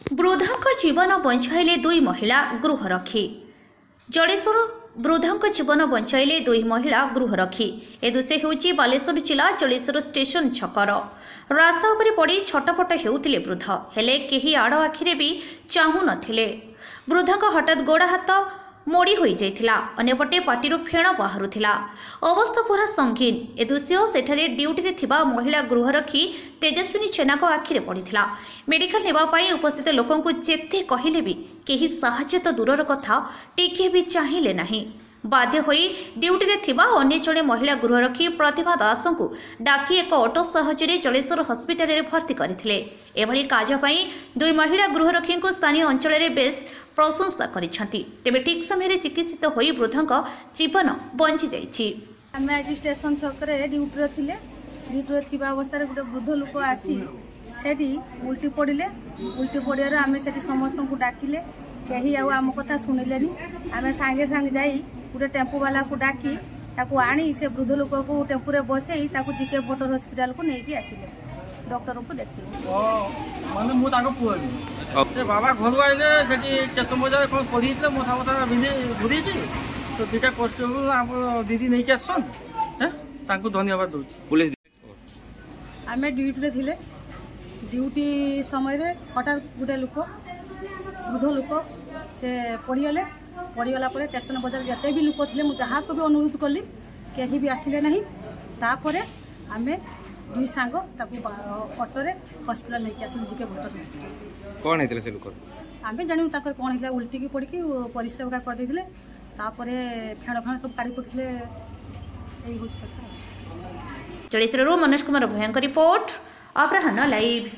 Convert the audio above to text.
वृद्धांक जीवन बंचाइले दुई महिला गृहरक्षी। जलेश्वर वृद्धांक जीवन बंचाइले दुई महिला गृहरक्षी। ए दृश्य होउछि बालेश्वर जिला जलेश्वर स्टेशन छकर रास्ता उपरे पड़ी छटपट हेउथिले वृद्ध, हेले केही आड़ आखिरे भी चाहू नथिले। वृद्धांक हठात गोड़ हाथ मोड़ी हो जाइथिला, अन्यपटे पाटिरु फेण बाहरुथिला। अवस्था पूरा संगीन। ए दृश्य सेठारे ड्यूटी रे थिबा महिला गृहरक्षी तेजस्विनी चेना को आखिरे पड़िथिला। मेडिकल नेबा पई उपस्थित लोकंकु जेते कहिले भी केही साहाय्य तो दूरर कथा टिके भी चाहिले नाही। बाध्य होई ड्यूटी रे थिबा अन्य जणे महिला गृहरक्षी प्रतिभा दासंकु डाकी एक ऑटो साहाय्य जलेश्वर हॉस्पिटल रे भर्ती करथिले। एभली कार्य पई दुई महिला गृहरक्षी को स्थानीय अंचल रे बेस प्रशंसा करिसेंती। तेबे ठीक समय चिकित्सित होई वृद्धंक जीवन बंची जाइछि। आमे आज स्टेशन छकरे ड्यूटी रे थिले। ड्यूटी रे थिबा अवस्था रे गुटे वृद्ध लोक आसी सेठी उल्टी पड़िले। उल्टी पड़ियार आमे सेठी समस्त को डाकिले, केही आउ आम कथा सुनिलेनी। आमे संगे संगे जाई गोटे टेम्पो वाला को डाकी ताकू आनी से वृद्ध लोक को टेम्पो रे बसई ताकू जीके भोटर हॉस्पिटल को नेकी आसिले। डॉक्टर को देखिले माने मु ताको पुआनी से बाबा घर आइले सेठी स्टेशन बजार कोन पड़ीले मोथा मोथा बिने घुरी छी तो दिटा कष्ट हो आप दीदी नेकी आछन हैं ताको धन्यवाद दउछी। पुलिस आमे ड्यूटी रे थिले। ड्यूटी समय रे हठात गुटे लोक वृद्ध लोक से पड़ीगला पर स्टेशन बजार जते भी लोक थिले मु जहाँ को भी अनुरोध कली केही भी आसिले नहीं। तापरे आमे दुई सांग ताकू ऑटो रे हॉस्पिटल लेके आसिलु जीके भोटर हॉस्पिटल। कोन हेतले से लोक आमे जानिम ताकर कोन हेतला उल्टी की पड़ी की परिश्रम का कर देथिले। तापरे फेण फेण सब काढी पड़थिले। एई होछ कथा। जलेश्वर मनोज कुमार भयंकर रिपोर्ट अपराह्न लाइव।